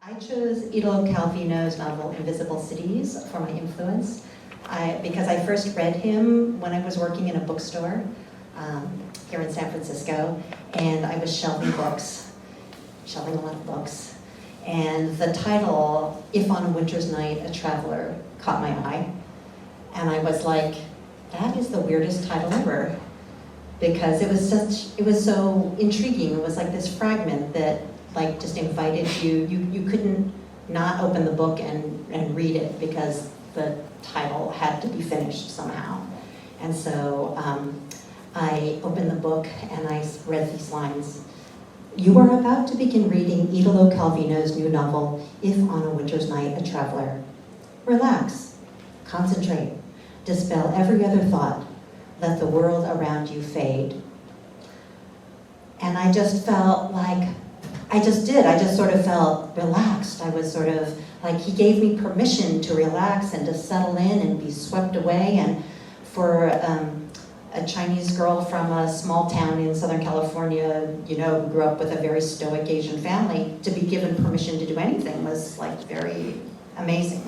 I chose Italo Calvino's novel Invisible Cities for my influence because I first read him when I was working in a bookstore here in San Francisco, and I was shelving a lot of books. And the title, If on a Winter's Night, a Traveler, caught my eye. And I was like, that is the weirdest title ever. Because it was so intriguing. It was like this fragment that like just invited you couldn't not open the book and read it because the title had to be finished somehow. And so I opened the book and I read these lines. You are about to begin reading Italo Calvino's new novel, If on a Winter's Night, a Traveler. Relax, concentrate, dispel every other thought, let the world around you fade. And I just felt like, I just sort of felt relaxed. I was sort of like, he gave me permission to relax and to settle in and be swept away. And for a Chinese girl from a small town in Southern California, you know, who grew up with a very stoic Asian family, to be given permission to do anything was like very amazing.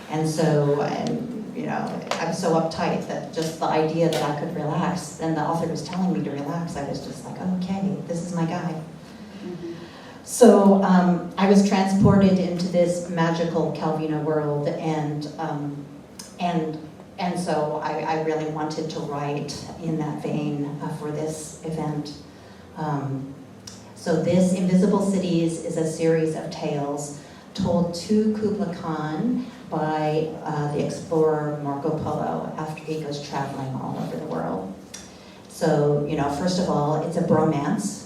And so, you know, I was so uptight that just the idea that I could relax, and the author was telling me to relax, I was just like, okay, this is my guy. Mm-hmm. So I was transported into this magical Calvino world, and so I really wanted to write in that vein for this event. So this Invisible Cities is a series of tales told to Kubla Khan by the explorer Marco Polo after he goes traveling all over the world. So, you know, first of all, it's a bromance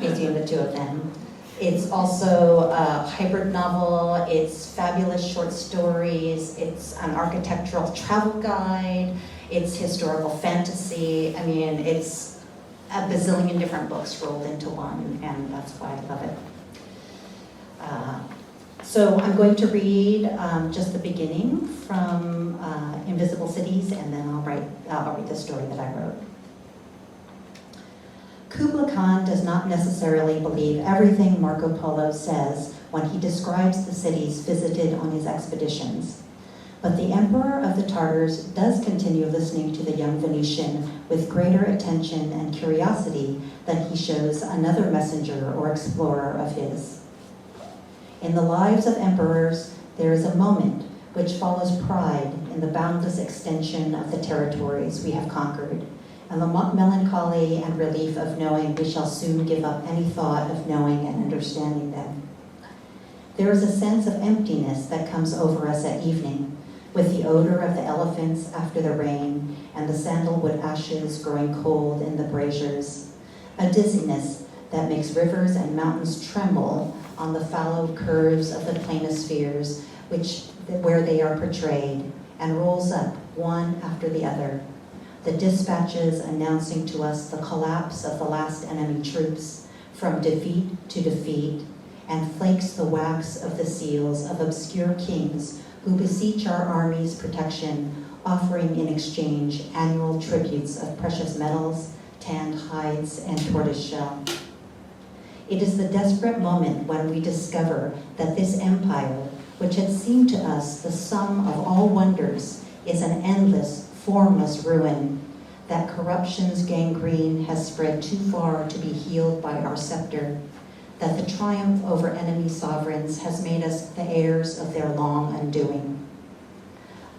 between the two of them. It's also a hybrid novel, it's fabulous short stories, it's an architectural travel guide, it's historical fantasy. I mean, it's a bazillion different books rolled into one, and that's why I love it. So I'm going to read just the beginning from Invisible Cities, and then I'll read the story that I wrote. Kubla Khan does not necessarily believe everything Marco Polo says when he describes the cities visited on his expeditions. But the Emperor of the Tartars does continue listening to the young Venetian with greater attention and curiosity than he shows another messenger or explorer of his. In the lives of emperors, there is a moment which follows pride in the boundless extension of the territories we have conquered, and the melancholy and relief of knowing we shall soon give up any thought of knowing and understanding them. There is a sense of emptiness that comes over us at evening, with the odor of the elephants after the rain and the sandalwood ashes growing cold in the braziers, a dizziness that makes rivers and mountains tremble on the fallow curves of the planispheres where they are portrayed, and rolls up one after the other. The dispatches announcing to us the collapse of the last enemy troops from defeat to defeat, and flakes the wax of the seals of obscure kings who beseech our army's protection, offering in exchange annual tributes of precious metals, tanned hides, and tortoiseshell. It is the desperate moment when we discover that this empire, which had seemed to us the sum of all wonders, is an endless, formless ruin, that corruption's gangrene has spread too far to be healed by our scepter, that the triumph over enemy sovereigns has made us the heirs of their long undoing.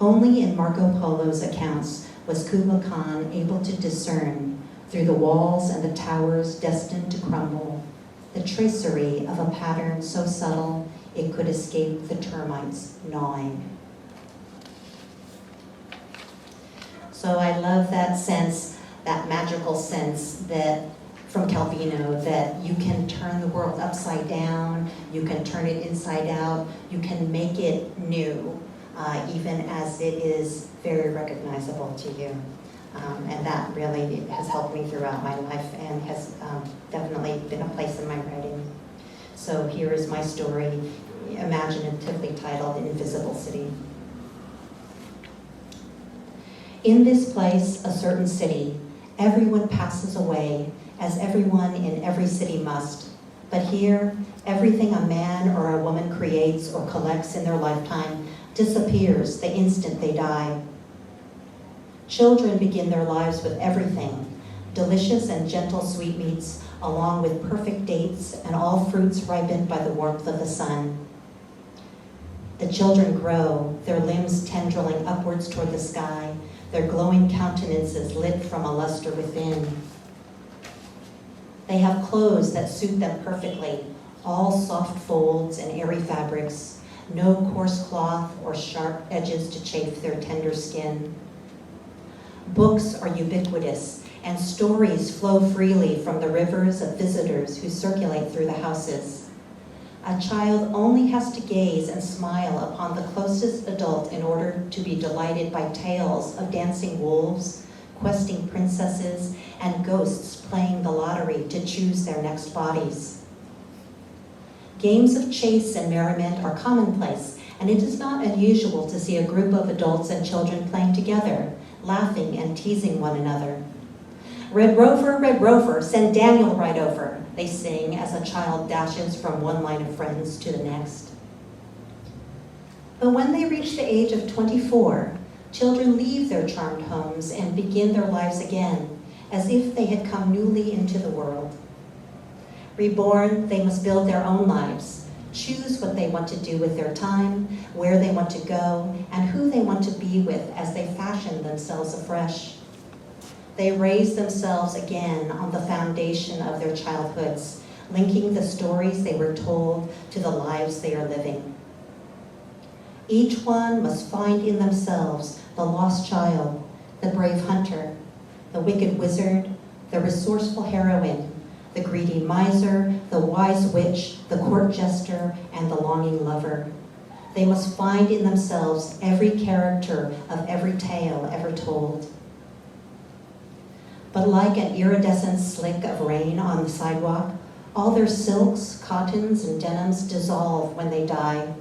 Only in Marco Polo's accounts was Kubla Khan able to discern, through the walls and the towers destined to crumble, the tracery of a pattern so subtle it could escape the termites gnawing. So I love that sense, that magical sense that from Calvino, that you can turn the world upside down, you can turn it inside out, you can make it new, even as it is very recognizable to you. And that really has helped me throughout my life and has definitely been a place in my writing. So here is my story, imaginatively titled Invisible City. In this place, a certain city, everyone passes away, as everyone in every city must. But here, Everything a man or a woman creates or collects in their lifetime disappears the instant they die. Children begin their lives with everything, delicious and gentle sweetmeats, along with perfect dates and all fruits ripened by the warmth of the sun. The children grow, their limbs tendriling upwards toward the sky, their glowing countenances lit from a luster within. They have clothes that suit them perfectly, all soft folds and airy fabrics, no coarse cloth or sharp edges to chafe their tender skin. Books are ubiquitous, and stories flow freely from the rivers of visitors who circulate through the houses. A child only has to gaze and smile upon the closest adult in order to be delighted by tales of dancing wolves, questing princesses, and ghosts playing the lottery to choose their next bodies. Games of chase and merriment are commonplace, and it is not unusual to see a group of adults and children playing together, laughing and teasing one another. Red Rover, send Daniel right over, they sing as a child dashes from one line of friends to the next. But when they reach the age of 24, children leave their charmed homes and begin their lives again, as if they had come newly into the world. Reborn, they must build their own lives, choose what they want to do with their time, where they want to go, and who they want to be with as they fashion themselves afresh. They raise themselves again on the foundation of their childhoods, linking the stories they were told to the lives they are living. Each one must find in themselves the lost child, the brave hunter, the wicked wizard, the resourceful heroine, the greedy miser, the wise witch, the court jester, and the longing lover. They must find in themselves every character of every tale ever told. But like an iridescent slick of rain on the sidewalk, all their silks, cottons, and denims dissolve when they die.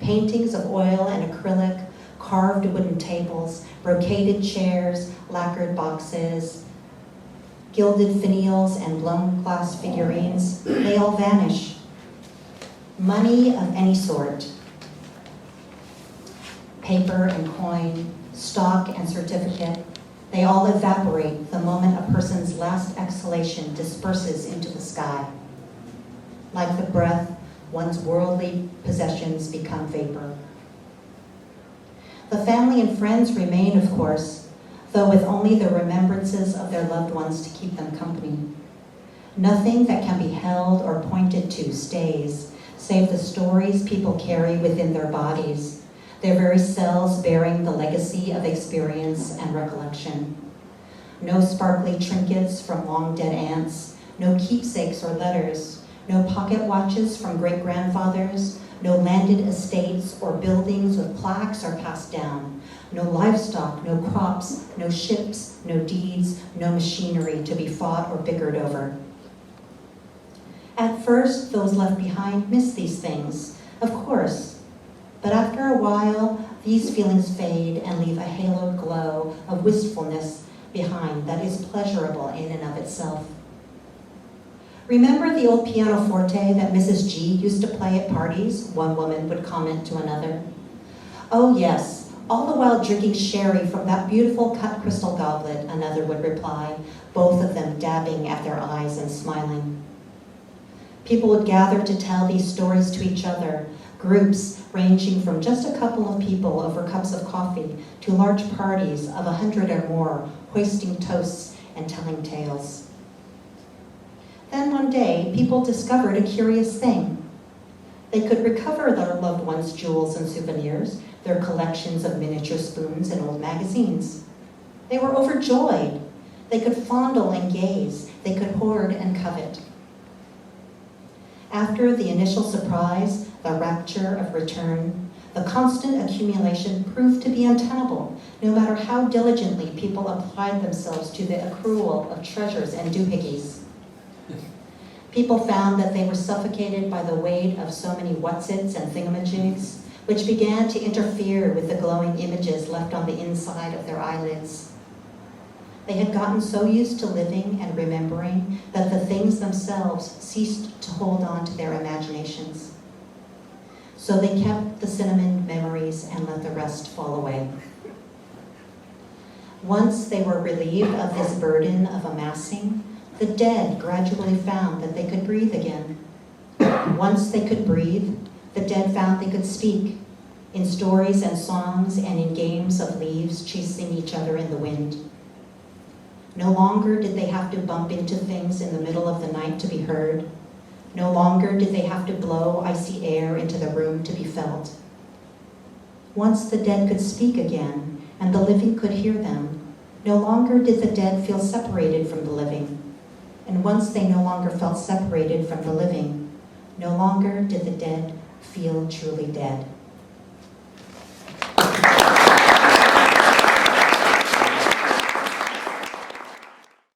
Paintings of oil and acrylic, carved wooden tables, brocaded chairs, lacquered boxes, gilded finials, and blown glass figurines, they all vanish. Money of any sort, paper and coin, stock and certificate, they all evaporate the moment a person's last exhalation disperses into the sky. Like the breath, one's worldly possessions become vapor. The family and friends remain, of course, though with only the remembrances of their loved ones to keep them company. Nothing that can be held or pointed to stays, save the stories people carry within their bodies, their very cells bearing the legacy of experience and recollection. No sparkly trinkets from long dead aunts, no keepsakes or letters, no pocket watches from great-grandfathers, no landed estates or buildings with plaques are passed down, no livestock, no crops, no ships, no deeds, no machinery to be fought or bickered over. At first, those left behind miss these things, of course, but after a while, these feelings fade and leave a haloed glow of wistfulness behind that is pleasurable in and of itself. Remember the old pianoforte that Mrs. G used to play at parties? One woman would comment to another. Oh yes, all the while drinking sherry from that beautiful cut crystal goblet, another would reply, both of them dabbing at their eyes and smiling. People would gather to tell these stories to each other, groups ranging from just a couple of people over cups of coffee to large parties of 100 or more, hoisting toasts and telling tales. Then one day, people discovered a curious thing. They could recover their loved ones' jewels and souvenirs, their collections of miniature spoons and old magazines. They were overjoyed. They could fondle and gaze. They could hoard and covet. After the initial surprise, the rapture of return, the constant accumulation proved to be untenable, no matter how diligently people applied themselves to the accrual of treasures and doohickeys. People found that they were suffocated by the weight of so many whatsits and thingamajigs, which began to interfere with the glowing images left on the inside of their eyelids. They had gotten so used to living and remembering that the things themselves ceased to hold on to their imaginations. So they kept the cinnamon memories and let the rest fall away. Once they were relieved of this burden of amassing, the dead gradually found that they could breathe again. Once they could breathe, the dead found they could speak in stories and songs and in games of leaves chasing each other in the wind. No longer did they have to bump into things in the middle of the night to be heard. No longer did they have to blow icy air into the room to be felt. Once the dead could speak again, and the living could hear them, no longer did the dead feel separated from the living. And once they no longer felt separated from the living, no longer did the dead feel truly dead.